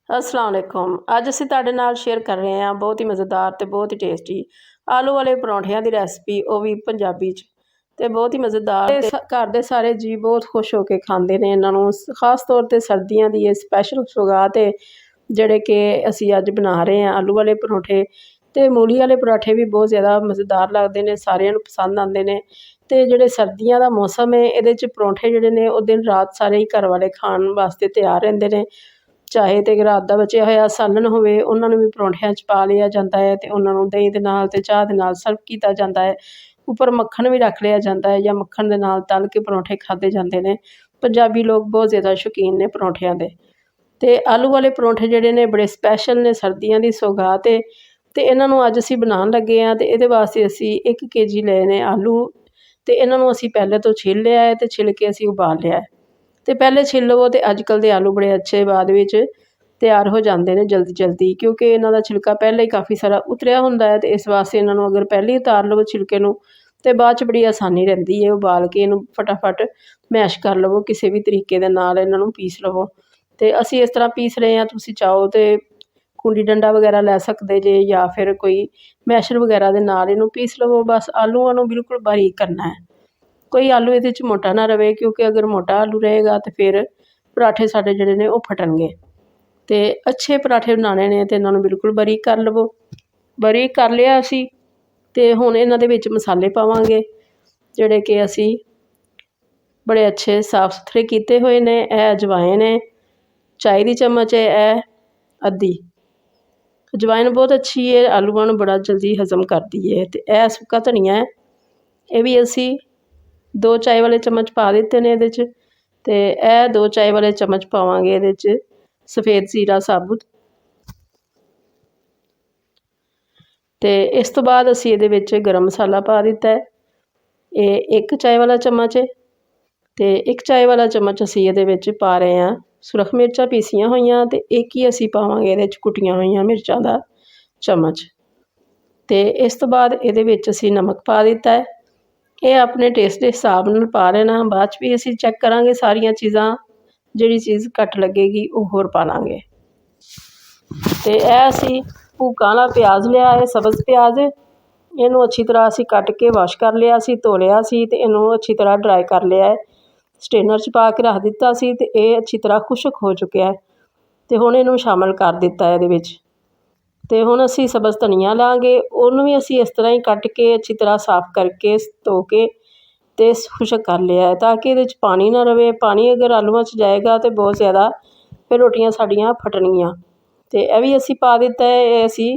अस्सलाम वालेकुम। अज असीं तुहाडे नाल शेयर कर रहे हैं बहुत ही मज़ेदार ते बहुत ही टेस्टी आलू वाले परौंठियां दी रैसिपी, वो भी पंजाबी च ते बहुत ही मज़ेदार। घर दे सारे जी बहुत खुश हो के खांदे ने इन्हां नूं। खास तौर ते सर्दियां दी एह् स्पैशल सौगात है जेह्ड़े कि असीं अज बना रहे हैं आलू वाले परौंठे। ते मूली वाले पराठे भी बहुत ज़्यादा मज़ेदार लगदे ने, सारेआं नूं पसंद आंदे ने। ते जेह्ड़े सर्दियां दा मौसम है इहदे च परौंठे जेह्ड़े ने ओह् दिन रात सारे ही घर वाले खाण वास्ते तैयार रहिंदे ने। चाहे ते रात दा बचेआ होया सालन होवे उन्हां नूं भी परौंठियां च पा लिया जांदा है ते उन्हां नूं दही दे नाल ते चाह् दे नाल सर्व कीता जांदा है। उप्पर मक्खन भी रख लिया जांदा है या मक्खन दे नाल तल के परौंठे खाधे जांदे ने। पंजाबी लोग बहुत ज़्यादा शौकीन ने परौंठियां दे। ते आलू वाले परौंठे जेह्ड़े ने बड़े स्पैशल ने, सर्दियां दी सौगात है। ते इन्हां नूं अज असीं बनान लगे आं ते इहदे वास्ते असीं 1 kg लए ने आलू। ते इन्हां नूं असीं पैह्ले तो छिल लिया है ते छिल के असीं उबाल लिया है। ते पैह्ले छिल लवो ते अजकल दे आलू बड़े अच्छे बाद विच तैयार हो जांदे ने जल्दी जल्दी, क्योंकि इन्हां दा छिलका पैह्ले ही काफ़ी सारा उतरिया हुंदा है। ते इस वास्ते इन्हां नूं अगर पैह्ले ही उतार लवो छिलके नूं ते बाद च बड़ी आसानी रैंह्दी है उबाल के इहनूं फटाफट मैश कर लवो, किसे भी तरीके दे नाल इन्हां नूं पीस लवो। ते असीं इस तरह पीस रहे आं, तुसीं चाहो ते कुंडी डंडा वगैरा लै सकदे जे या फिर कोई मैशर वगैरा दे नाल इहनूं पीस लवो। बस आलूआं नूं बिल्कुल बारीक करना है, कोई आलू इहदे च मोटा ना रवे, क्योंकि अगर मोटा आलू रहेगा ते फिर पराठे साढ़े जेह्ड़े ने ओह् फटणगे। ते अच्छे पराठे बनाने ने ते इन्हां नूं बिल्कुल बारीक कर लवो। बारीक कर लिया असीं ते हुण इन्हां दे विच मसाले पावांगे जेह्ड़े कि असीं बड़े अच्छे साफ सुथरे कीते होए ने। एह् अजवाइन है, चाय दी चम्मच है एह् अद्धी। अजवाइन बहुत अच्छी है, आलूआं नूं बड़ा जल्दी हज़म करदी है। ते एह् सुक्का धनिया है, एह् भी असीं 2 चाय वाले चम्मच पा दित्ते ने इहदे च। ते एह् 2 चाय वाले चम्मच पावांगे इहदे च सफ़ेद ज़ीरा साबुत। ते इस तो बाद असीं इहदे विच गरम मसाला पा दित्ता है, एह् 1 चाय वाला चम्मच है। ते 1 चाय वाला चम्मच असीं इहदे विच पा रहे हां सुरख मिर्चां पीसियां होइयां ते 1 ही असीं पावांगे इहदे च कुट्टियां होइयां मिर्चां दा चम्मच। ते इस तो बाद इहदे विच असीं नमक पा दित्ता है, एह् अपने टेस्ट दे हिसाब नाल पा लैना। बाद च भी असीं चैक करांगे सारियां चीज़ां, जेह्ड़ी चीज़ घट्ट लगेगी ओह् होर पा लांगे। ते एह् असीं भूकां आह्ला प्याज लिआ है, सब्ज़ प्याज। इहनूं अच्छी तरह असीं कट के वाश कर लिया सी, धो लिया सी ते इहनूं अच्छी तरह ड्राई कर लिया है। स्ट्रेनर च पा के रख दित्ता सी ते एह् अच्छी तरह खुश्क हो चुक्या है। ते हुण इहनूं शामल कर दित्ता है इहदे विच। ते हुण असीं सब्ज़ धनिया लांगे, ਉਹਨੂੰ भी असीं इस तरह ही कट के अच्छी तरह साफ करके धो के ते खुश्क कर लिया है, ताकि इहदे च पानी ना रवे। पानी अगर आलूआं च जाएगा ते बहुत ज़्यादा फिर रोटियां साडियां फटणगियां। ते एह् भी असीं पा दित्ता है, एह् असीं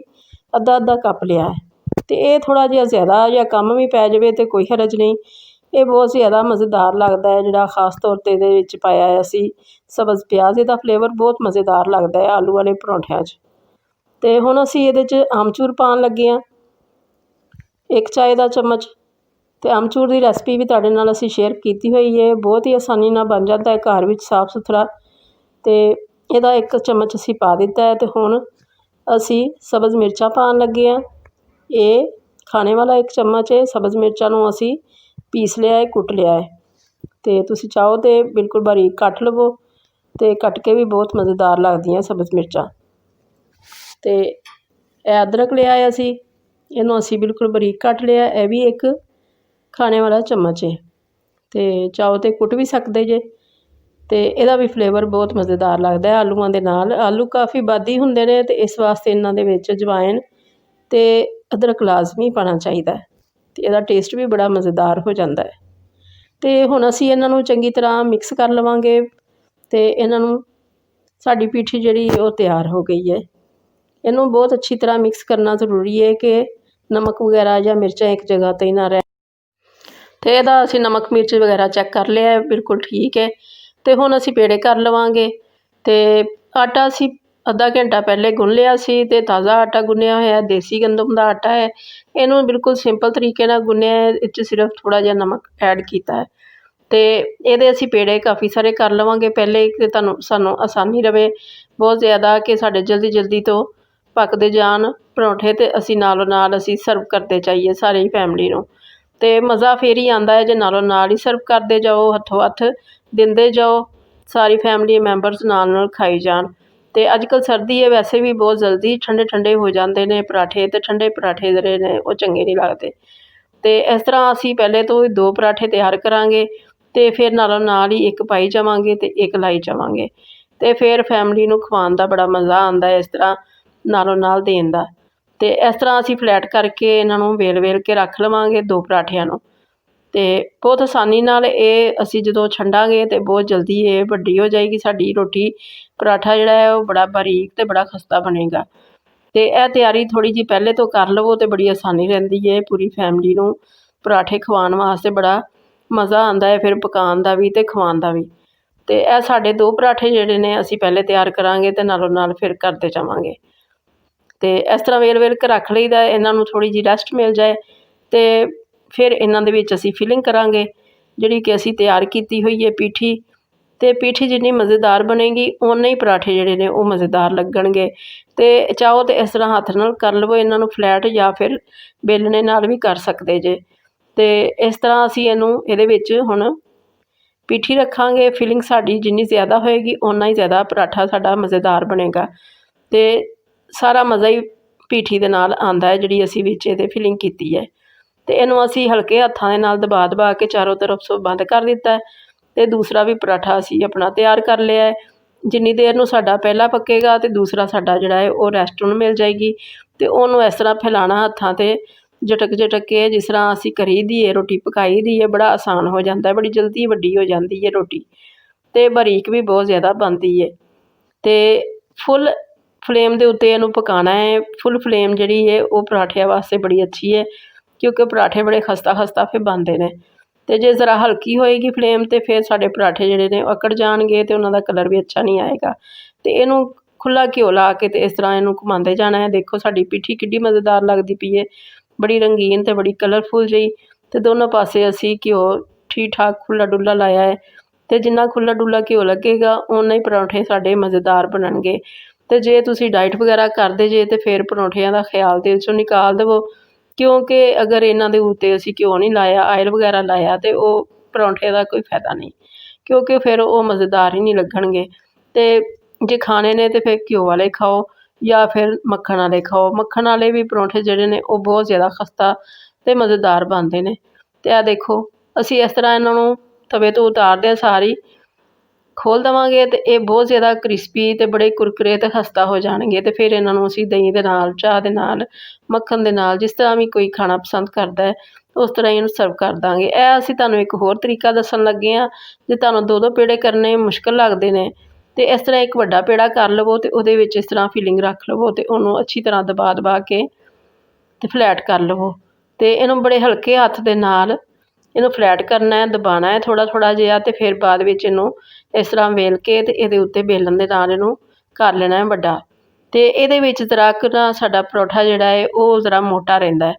अद्धा अद्धा कप लिआ है। ते एह् थोड़ा जिहा ज़्यादा जां कम भी पै जावे ते कोई हरज नहीं। एह् बहुत ज़्यादा मज़ेदार लगदा है, जेह्ड़ा खास तौर ते इहदे विच पाया है असीं सब्ज़ प्याज। इहदा फ्लेवर बहुत मज़ेदार लगदा है आलू वाले परौंठियां च। ते हुण असीं इहदे च आमचूर पान लगे आं 1 चाय दा चम्मच। ते आमचूर दी रैसिपी भी तुहाडे नाल असीं शेयर कीती होई है, बहुत ही आसानी नाल बन जांदा है घर विच साफ सुथरा। ते इहदा 1 चम्मच असीं पा दित्ता है। ते हुण असीं सब्ज़ मिर्चां पान लगे आं, एह् खाने वाला 1 चम्मच है। सब्ज़ मिर्चां नूं असीं पीस लिआ है, कुट लिआ है। ते तुसीं चाहो ते बिल्कुल बारीक कट लवो, ते कट के भी बहुत मज़ेदार लगदियां सब्ज़ मिर्चां। ते एह् अदरक लिआ है असीं, इहनूं असीं बिल्कुल बारीक कट लिआ, एह् भी 1 खाने वाला चम्मच है। ते चाहो ते कुट भी सकदे जे। ते इहदा भी फ्लेवर बहुत मज़ेदार लगदा है आलूआं दे नाल। आलू काफ़ी बादी हुंदे ने ते इस वास्ते इन्हां दे विच अजवाइन ते अदरक लाजमी पाना चाहिदा है। ते इहदा टेस्ट भी बड़ा मज़ेदार हो जांदा है। ते हुण असीं इन्हां नूं चंगी तरह मिक्स कर लवांगे। ते इन्हां नूं साडी पीठी जेह्ड़ी ओह् तैयार हो गई है। इहनूं बहुत अच्छी तरह मिक्स करना ज़रूरी है कि नमक वगैरा जां मिर्चां एक जगह ते ना रैह्न। ते इहदा असीं नमक मिर्च वगैरा चैक कर लिआ है, बिल्कुल ठीक है। ते हुण असीं पेड़े कर लवांगे। ते आटा असीं अद्धा घंटा पैह्ले गुन्न लिआ सी ते ताज़ा आटा गुन्निआ होया देसी गंदम दा आटा है। इहनूं बिल्कुल सिंपल तरीके नाल गुन्निआ है, इस च सिर्फ थोड़ा जिहा नमक ऐड कीता है। ते इहदे असीं पेड़े काफ़ी सारे कर लवांगे पैह्ले कि सानूं आसानी रवे बहुत ज़्यादा कि साडे जल्दी जल्दी तो पकदे जान परौंठे ते असीं नालों नाल असीं सर्व करदे जाइए सारी फैमिली नूं। ते मज़ा फिर ही आंदा है जे नालों नाल ही सर्व करदे जाओ, हत्थों हत्थ दिंदे जाओ, सारी फैमिली मैंबर्स नाल नाल खाई जान। ਤੇ ਅੱਜ ਕੱਲ੍ਹ ਸਰਦੀ ਹੈ, ਵੈਸੇ ਵੀ ਬਹੁਤ ਜਲਦੀ ਠੰਡੇ ਠੰਡੇ ਹੋ ਜਾਂਦੇ ਨੇ ਪਰਾਠੇ, ਤੇ ਠੰਡੇ ਪਰਾਠੇ ਜਿਹੜੇ ਨੇ ਉਹ ਚੰਗੇ ਨਹੀਂ ਲੱਗਦੇ। ਤੇ ਇਸ ਤਰ੍ਹਾਂ ਅਸੀਂ ਪਹਿਲੇ ਤੋਂ 2 ਪਰਾਠੇ ਤਿਆਰ ਕਰਾਂਗੇ, ਤੇ ਫਿਰ ਨਾਲੋਂ ਨਾਲ ਹੀ ਇੱਕ ਪਾਈ ਜਾਵਾਂਗੇ ਤੇ ਇੱਕ ਲਾਈ ਜਾਵਾਂਗੇ, ਤੇ ਫਿਰ ਫੈਮਿਲੀ ਨੂੰ ਖਵਾਉਣ ਦਾ ਬੜਾ ਮਜ਼ਾ ਆਉਂਦਾ ਹੈ ਇਸ ਤਰ੍ਹਾਂ ਨਾਲੋਂ ਨਾਲ ਦੇਣ ਦਾ। ਤੇ ਇਸ ਤਰ੍ਹਾਂ ਅਸੀਂ ਫਲੈਟ ਕਰਕੇ ਇਹਨਾਂ ਨੂੰ ਵੇਲ ਕੇ ਰੱਖ ਲਵਾਂਗੇ 2 ਪਰਾਠਿਆਂ ਨੂੰ, ਤੇ ਬਹੁਤ ਆਸਾਨੀ ਨਾਲ ਇਹ ਅਸੀਂ ਜਦੋਂ ਛੰਡਾਂਗੇ ਤੇ ਬਹੁਤ ਜਲਦੀ ਇਹ ਵੱਡੀ ਹੋ ਜਾਏਗੀ ਸਾਡੀ ਰੋਟੀ। ਪਰਾਠਾ ਜਿਹੜਾ ਹੈ ਉਹ ਬੜਾ ਬਾਰੀਕ ਤੇ ਬੜਾ ਖਸਤਾ ਬਣੇਗਾ। ਤੇ ਇਹ ਤਿਆਰੀ ਥੋੜ੍ਹੀ ਜਿਹੀ ਪਹਿਲੇ ਤੋਂ ਕਰ ਲਵੋ ਤੇ ਬੜੀ ਆਸਾਨੀ ਰਹਿੰਦੀ ਹੈ, ਪੂਰੀ ਫੈਮਿਲੀ ਨੂੰ ਪਰਾਠੇ ਖਵਾਉਣ ਵਾਸਤੇ ਬੜਾ ਮਜ਼ਾ ਆਉਂਦਾ ਹੈ ਫਿਰ ਪਕਾਉਣ ਦਾ ਵੀ ਤੇ ਖਵਾਉਣ ਦਾ ਵੀ। ਤੇ ਇਹ ਸਾਡੇ 2 ਪਰਾਠੇ ਜਿਹੜੇ ਨੇ ਅਸੀਂ ਪਹਿਲੇ ਤਿਆਰ ਕਰਾਂਗੇ ਤੇ ਨਾਲੋਂ ਨਾਲ ਫਿਰ ਕਰਦੇ ਜਾਵਾਂਗੇ। ਤੇ ਇਸ ਤਰ੍ਹਾਂ ਵੇਲ ਕੇ ਰੱਖ ਲਈਦਾ, ਇਹਨਾਂ ਨੂੰ ਥੋੜ੍ਹੀ ਜਿਹੀ ਰੈਸਟ ਮਿਲ ਜਾਏ ਤੇ ਫਿਰ ਇਹਨਾਂ ਦੇ ਵਿੱਚ ਅਸੀਂ ਫਿਲਿੰਗ ਕਰਾਂਗੇ, ਜਿਹੜੀ ਕਿ ਅਸੀਂ ਤਿਆਰ ਕੀਤੀ ਹੋਈ ਹੈ ਪੀਠੀ। ਤੇ ਪੀਠੀ ਜਿੰਨੀ ਮਜ਼ੇਦਾਰ ਬਣੇਗੀ ਓਨੇ ਹੀ ਪਰਾਠੇ ਜਿਹੜੇ ਨੇ ਉਹ ਮਜ਼ੇਦਾਰ ਲੱਗਣਗੇ। ਤੇ ਚਾਹੋ ਤੇ ਇਸ ਤਰ੍ਹਾਂ ਹੱਥ ਨਾਲ ਕਰ ਲਵੋ ਇਹਨਾਂ ਨੂੰ ਫਲੈਟ, ਜਾਂ ਫਿਰ ਵੇਲਣੇ ਨਾਲ ਵੀ ਕਰ ਸਕਦੇ ਜੇ। ਤੇ ਇਸ ਤਰ੍ਹਾਂ ਅਸੀਂ ਇਹਦੇ ਵਿੱਚ ਹੁਣ ਪੀਠੀ ਰੱਖਾਂਗੇ। ਫਿਲਿੰਗ ਸਾਡੀ ਜਿੰਨੀ ਜ਼ਿਆਦਾ ਹੋਏਗੀ ਓਨਾ ਹੀ ਜ਼ਿਆਦਾ ਪਰਾਠਾ ਸਾਡਾ ਮਜ਼ੇਦਾਰ ਬਣੇਗਾ, ਤੇ ਸਾਰਾ ਮਜ਼ਾ ਹੀ ਪੀਠੀ ਦੇ ਨਾਲ ਆਉਂਦਾ ਹੈ ਜਿਹੜੀ ਅਸੀਂ ਵਿੱਚ ਇਹਦੇ ਫਿਲਿੰਗ ਕੀਤੀ ਹੈ। ਤੇ ਇਹਨੂੰ ਅਸੀਂ ਹਲਕੇ ਹੱਥਾਂ ਦੇ ਨਾਲ ਦਬਾ ਕੇ ਚਾਰੋਂ ਤਰਫ ਸੋ ਬੰਦ ਕਰ ਦਿੱਤਾ, ਤੇ ਦੂਸਰਾ ਵੀ ਪਰਾਠਾ ਅਸੀਂ ਆਪਣਾ ਤਿਆਰ ਕਰ ਲਿਆ ਹੈ। ਜਿੰਨੀ ਦੇਰ ਨੂੰ ਸਾਡਾ ਪਹਿਲਾ ਪੱਕੇਗਾ ਤੇ ਦੂਸਰਾ ਸਾਡਾ ਜਿਹੜਾ ਹੈ ਉਹ ਰੈਸਟ ਨੂੰ ਮਿਲ ਜਾਏਗੀ। ਤੇ ਉਹਨੂੰ ਇਸ ਤਰ੍ਹਾਂ ਫੈਲਾਉਣਾ ਹੱਥਾਂ 'ਤੇ ਝਟਕ ਕੇ, ਜਿਸ ਤਰ੍ਹਾਂ ਅਸੀਂ ਕਰੀ ਦੀ ਹੈ ਰੋਟੀ ਪਕਾਈ ਦੀ ਹੈ, ਬੜਾ ਆਸਾਨ ਹੋ ਜਾਂਦਾ, ਬੜੀ ਜਲਦੀ ਵੱਡੀ ਹੋ ਜਾਂਦੀ ਹੈ ਰੋਟੀ, ਤੇ ਬਾਰੀਕ ਵੀ ਬਹੁਤ ਜ਼ਿਆਦਾ ਬਣਦੀ ਹੈ। ਤੇ ਫੁੱਲ ਫਲੇਮ ਦੇ ਉੱਤੇ ਇਹਨੂੰ ਪਕਾਉਣਾ ਹੈ। ਫੁੱਲ ਫਲੇਮ ਜਿਹੜੀ ਹੈ ਉਹ ਪਰਾਠਿਆਂ ਵਾਸਤੇ ਬੜੀ ਅੱਛੀ ਹੈ, ਕਿਉਂਕਿ ਪਰਾਠੇ ਬੜੇ ਖਸਤਾ ਫਿਰ ਬਣਦੇ ਨੇ। ਤੇ ਜੇ ਜ਼ਰਾ ਹਲਕੀ ਹੋਏਗੀ ਫਲੇਮ ਤੇ ਫਿਰ ਸਾਡੇ ਪਰਾਠੇ ਜਿਹੜੇ ਨੇ ਉਹ ਅਕੜ ਜਾਣਗੇ ਤੇ ਉਹਨਾਂ ਦਾ ਕਲਰ ਵੀ ਅੱਛਾ ਨਹੀਂ ਆਏਗਾ। ਤੇ ਇਹਨੂੰ ਖੁੱਲ੍ਹਾ ਘਿਓ ਲਾ ਕੇ ਤੇ ਇਸ ਤਰ੍ਹਾਂ ਇਹਨੂੰ ਘੁਮਾਉਂਦੇ ਜਾਣਾ ਹੈ। ਦੇਖੋ ਸਾਡੀ ਪੀਠੀ ਕਿੱਡੀ ਮਜ਼ੇਦਾਰ ਲੱਗਦੀ ਪਈ ਹੈ, ਬੜੀ ਰੰਗੀਨ ਤੇ ਬੜੀ ਕਲਰਫੁੱਲ ਜਿਹੀ। ਤੇ ਦੋਨੋਂ ਪਾਸੇ ਅਸੀਂ ਘਿਓ ਠੀਕ ਠਾਕ ਖੁੱਲ੍ਹਾ ਡੁੱਲਾ ਲਾਇਆ ਹੈ, ਤੇ ਜਿੰਨਾ ਖੁੱਲ੍ਹਾ ਡੁੱਲਾ ਘਿਓ ਲੱਗੇਗਾ ਓਨਾ ਹੀ ਪਰੌਂਠੇ ਸਾਡੇ ਮਜ਼ੇਦਾਰ ਬਣਨਗੇ। ਤੇ ਜੇ ਤੁਸੀਂ ਡਾਈਟ ਵਗੈਰਾ ਕਰਦੇ ਜੇ ਤੇ ਫਿਰ ਪਰੌਂਠਿਆਂ ਦਾ ਖਿਆਲ ਦਿਲ 'ਚੋਂ ਨਿਕਾਲ ਦੇਵੋ, ਕਿਉਂਕਿ ਅਗਰ ਇਹਨਾਂ ਦੇ ਉੱਤੇ ਅਸੀਂ ਘਿਓ ਨਹੀਂ ਲਾਇਆ, ਆਇਲ ਵਗੈਰਾ ਲਾਇਆ, ਤੇ ਉਹ ਪਰੌਂਠੇ ਦਾ ਕੋਈ ਫਾਇਦਾ ਨਹੀਂ, ਕਿਉਂਕਿ ਫਿਰ ਉਹ ਮਜ਼ੇਦਾਰ ਹੀ ਨਹੀਂ ਲੱਗਣਗੇ। ਤੇ ਜੇ ਖਾਣੇ ਨੇ ਤੇ ਫਿਰ ਘਿਓ ਵਾਲੇ ਖਾਓ ਜਾਂ ਫਿਰ ਮੱਖਣ ਵਾਲੇ ਖਾਓ। ਮੱਖਣ ਵਾਲੇ ਵੀ ਪਰੌਂਠੇ ਜਿਹੜੇ ਨੇ ਉਹ ਬਹੁਤ ਜ਼ਿਆਦਾ ਖਸਤਾ ਤੇ ਮਜ਼ੇਦਾਰ ਬਣਦੇ ਨੇ। ਤੇ ਇਹ ਦੇਖੋ ਅਸੀਂ ਇਸ ਤਰ੍ਹਾਂ ਇਹਨਾਂ ਨੂੰ ਤਵੇ ਤੋਂ ਉਤਾਰਦਿਆਂ ਸਾਰੀ ਖੋਲ੍ਹ ਦੇਵਾਂਗੇ ਤੇ ਇਹ ਬਹੁਤ ਜ਼ਿਆਦਾ ਕ੍ਰਿਸਪੀ ਤੇ ਬੜੇ ਕੁਰਕਰੇ ਤੇ ਖਸਤਾ ਹੋ ਜਾਣਗੇ। ਤੇ ਫਿਰ ਇਹਨਾਂ ਨੂੰ ਅਸੀਂ ਦਹੀਂ ਦੇ ਨਾਲ, ਚਾਹ ਦੇ ਨਾਲ, ਮੱਖਣ ਦੇ ਨਾਲ, ਜਿਸ ਤਰ੍ਹਾਂ ਵੀ ਕੋਈ ਖਾਣਾ ਪਸੰਦ ਕਰਦਾ ਹੈ ਉਸ ਤਰ੍ਹਾਂ ਹੀ ਇਹਨੂੰ ਸਰਵ ਕਰ ਦਾਂਗੇ। ਇਹ ਅਸੀਂ ਤੁਹਾਨੂੰ ਇੱਕ ਹੋਰ ਤਰੀਕਾ ਦੱਸਣ ਲੱਗੇ ਹਾਂ। ਜੇ ਤੁਹਾਨੂੰ 2 ਪੇੜੇ ਕਰਨੇ ਮੁਸ਼ਕਿਲ ਲੱਗਦੇ ਨੇ ਤੇ ਇਸ ਤਰ੍ਹਾਂ ਇੱਕ ਵੱਡਾ ਪੇੜਾ ਕਰ ਲਵੋ ਤੇ ਉਹਦੇ ਵਿੱਚ ਇਸ ਤਰ੍ਹਾਂ ਫਿਲਿੰਗ ਰੱਖ ਲਵੋ ਤੇ ਉਹਨੂੰ ਅੱਛੀ ਤਰ੍ਹਾਂ ਦਬਾ ਕੇ ਤੇ ਫਲੈਟ ਕਰ ਲਵੋ। ਤੇ ਇਹਨੂੰ ਬੜੇ ਹਲਕੇ ਹੱਥ ਦੇ ਨਾਲ ਇਹਨੂੰ ਫਲੈਟ ਕਰਨਾ ਹੈ, ਦਬਾਉਣਾ ਹੈ ਥੋੜ੍ਹਾ ਜਿਹਾ, ਤੇ ਫਿਰ ਬਾਅਦ ਵਿੱਚ ਇਹਨੂੰ ਇਸ ਤਰ੍ਹਾਂ ਵੇਲ ਕੇ ਤੇ ਇਹਦੇ ਉੱਤੇ ਵੇਲਣ ਦੇ ਨਾਲ ਇਹਨੂੰ ਕਰ ਲੈਣਾ ਹੈ ਵੱਡਾ। ਤੇ ਇਹਦੇ ਵਿੱਚ ਜ਼ਰਾ ਕੁ ਨਾ ਸਾਡਾ ਪਰੌਠਾ ਜਿਹੜਾ ਹੈ ਉਹ ਜ਼ਰਾ ਮੋਟਾ ਰਹਿੰਦਾ ਹੈ,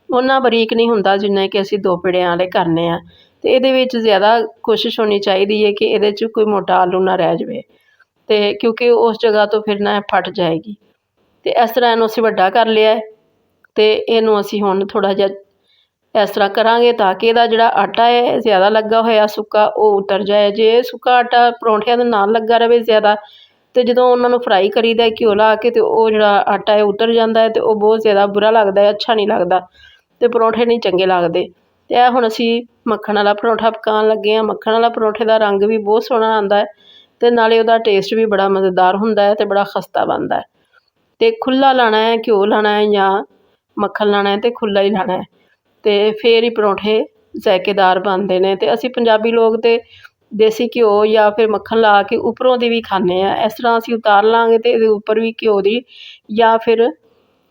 ਉਹਨਾਂ ਬਰੀਕ ਨਹੀਂ ਹੁੰਦਾ ਜਿੰਨਾ ਕਿ ਅਸੀਂ 2 ਪੇੜਿਆਂ ਵਾਲੇ ਕਰਨੇ ਆ। ਤੇ ਇਹਦੇ ਵਿੱਚ ਜ਼ਿਆਦਾ ਕੋਸ਼ਿਸ਼ ਹੋਣੀ ਚਾਹੀਦੀ ਹੈ ਕਿ ਇਹਦੇ 'ਚ ਕੋਈ ਮੋਟਾ ਆਲੂ ਨਾ ਰਹਿ ਜਾਵੇ, ਤੇ ਕਿਉਂਕਿ ਉਸ ਜਗ੍ਹਾ ਤੋਂ ਫਿਰ ਨਾ ਫਟ ਜਾਏਗੀ। ਤੇ ਇਸ ਤਰ੍ਹਾਂ ਇਹਨੂੰ ਅਸੀਂ ਵੱਡਾ ਕਰ ਲਿਆ ਹੈ, ਤੇ ਇਹਨੂੰ ਅਸੀਂ ਹੁਣ ਥੋੜ੍ਹਾ ਜਿਹਾ ਇਸ ਤਰ੍ਹਾਂ ਕਰਾਂਗੇ ਤਾਂ ਕਿ ਇਹਦਾ ਜਿਹੜਾ ਆਟਾ ਹੈ ਜ਼ਿਆਦਾ ਲੱਗਾ ਹੋਇਆ ਸੁੱਕਾ ਉਹ ਉਤਰ ਜਾਏ। ਜੇ ਸੁੱਕਾ ਆਟਾ ਪਰੌਂਠਿਆਂ ਦੇ ਨਾਲ ਲੱਗਾ ਰਹੇ ਜ਼ਿਆਦਾ, ਤੇ ਜਦੋਂ ਉਹਨਾਂ ਨੂੰ ਫਰਾਈ ਕਰੀਦਾ ਘਿਓ ਲਾ ਕੇ ਤੇ ਉਹ ਜਿਹੜਾ ਆਟਾ ਹੈ ਉਤਰ ਜਾਂਦਾ ਹੈ, ਤੇ ਉਹ ਬਹੁਤ ਜ਼ਿਆਦਾ ਬੁਰਾ ਲੱਗਦਾ ਹੈ, ਅੱਛਾ ਨਹੀਂ ਲੱਗਦਾ, ਤੇ ਪਰੌਂਠੇ ਨਹੀਂ ਚੰਗੇ ਲੱਗਦੇ। ਤੇ ਇਹ ਹੁਣ ਅਸੀਂ ਮੱਖਣ ਵਾਲਾ ਪਰੌਂਠਾ ਪਕਾਉਣ ਲੱਗੇ ਹਾਂ। ਮੱਖਣ ਵਾਲਾ ਪਰੌਂਠੇ ਦਾ ਰੰਗ ਵੀ ਬਹੁਤ ਸੋਹਣਾ ਆਉਂਦਾ ਹੈ, ਤੇ ਨਾਲੇ ਉਹਦਾ ਟੇਸਟ ਵੀ ਬੜਾ ਮਜ਼ੇਦਾਰ ਹੁੰਦਾ ਹੈ ਤੇ ਬੜਾ ਖਸਤਾ ਬਣਦਾ ਹੈ। ਤੇ ਖੁੱਲ੍ਹਾ ਲਾਉਣਾ ਹੈ, ਘਿਓ ਲਾਉਣਾ ਹੈ ਜਾਂ ਮੱਖਣ ਲਾਉਣਾ ਹੈ, ਤੇ ਖੁੱਲ੍ਹਾ ਹੀ ਲਾਉਣਾ ਹੈ, ਤੇ ਫਿਰ ਹੀ ਪਰੌਂਠੇ ਜ਼ਾਇਕੇਦਾਰ ਬਣਦੇ ਨੇ। ਤੇ ਅਸੀਂ ਪੰਜਾਬੀ ਲੋਕ ਤੇ ਦੇਸੀ ਘਿਓ ਜਾਂ ਫਿਰ ਮੱਖਣ ਲਾ ਕੇ ਉੱਪਰੋਂ ਦੀ ਵੀ ਖਾਂਦੇ ਹਾਂ। ਇਸ ਤਰ੍ਹਾਂ ਅਸੀਂ ਉਤਾਰ ਲਾਂਗੇ ਤੇ ਇਹਦੇ ਉੱਪਰ ਵੀ ਘਿਓ ਦੀ ਜਾਂ ਫਿਰ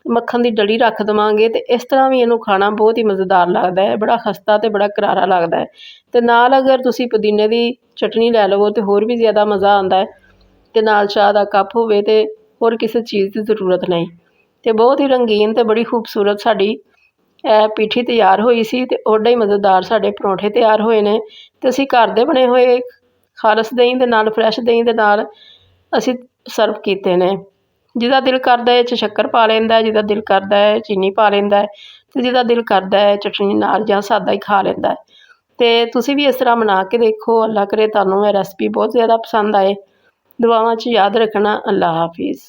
ਮੱਖਣ ਦੀ ਡਲੀ ਰੱਖ ਦੇਵਾਂਗੇ, ਤੇ ਇਸ ਤਰ੍ਹਾਂ ਵੀ ਇਹਨੂੰ ਖਾਣਾ ਬਹੁਤ ਹੀ ਮਜ਼ੇਦਾਰ ਲੱਗਦਾ ਹੈ, ਬੜਾ ਖਸਤਾ ਤੇ ਬੜਾ ਕਰਾਰਾ ਲੱਗਦਾ ਹੈ। ਤੇ ਨਾਲ ਅਗਰ ਤੁਸੀਂ ਪੁਦੀਨੇ ਦੀ ਚਟਨੀ ਲੈ ਲਵੋ ਤੇ ਹੋਰ ਵੀ ਜ਼ਿਆਦਾ ਮਜ਼ਾ ਆਉਂਦਾ ਹੈ, ਤੇ ਨਾਲ ਚਾਹ ਦਾ ਕੱਪ ਹੋਵੇ ਤੇ ਹੋਰ ਕਿਸੇ ਚੀਜ਼ ਦੀ ਜ਼ਰੂਰਤ ਨਹੀਂ। ਤੇ ਬਹੁਤ ਹੀ ਰੰਗੀਨ ਤੇ ਬੜੀ ਖੂਬਸੂਰਤ ਸਾਡੀ ਇਹ ਪੀਠੀ ਤਿਆਰ ਹੋਈ ਸੀ, ਤੇ ਓਡਾ ਹੀ ਮਜ਼ੇਦਾਰ ਸਾਡੇ ਪਰੌਂਠੇ ਤਿਆਰ ਹੋਏ ਨੇ। ਤੇ ਅਸੀਂ ਘਰ ਦੇ ਬਣੇ ਹੋਏ ਖਾਲਸ ਦਹੀਂ ਦੇ ਨਾਲ, ਫਰੈਸ਼ ਦਹੀਂ ਦੇ ਨਾਲ ਅਸੀਂ ਸਰਵ ਕੀਤੇ ਨੇ। ਜਿਹਦਾ ਦਿਲ ਕਰਦਾ ਹੈ 'ਚ ਸ਼ੱਕਰ ਪਾ ਲੈਂਦਾ, ਜਿਹਦਾ ਦਿਲ ਕਰਦਾ ਹੈ ਚੀਨੀ ਪਾ ਲੈਂਦਾ, ਤੇ ਜਿਹਦਾ ਦਿਲ ਕਰਦਾ ਹੈ ਚਟਨੀ ਨਾਲ ਜਾਂ ਸਾਦਾ ਹੀ ਖਾ ਲੈਂਦਾ। ਤੇ ਤੁਸੀਂ ਵੀ ਇਸ ਤਰ੍ਹਾਂ ਬਣਾ ਕੇ ਦੇਖੋ, ਅੱਲਾ ਕਰੇ ਤੁਹਾਨੂੰ ਇਹ ਰੈਸਪੀ ਬਹੁਤ ਜ਼ਿਆਦਾ ਪਸੰਦ ਆਏ। ਦੁਆਵਾਂ 'ਚ ਯਾਦ ਰੱਖਣਾ। ਅੱਲਾ ਹਾਫਿਜ਼।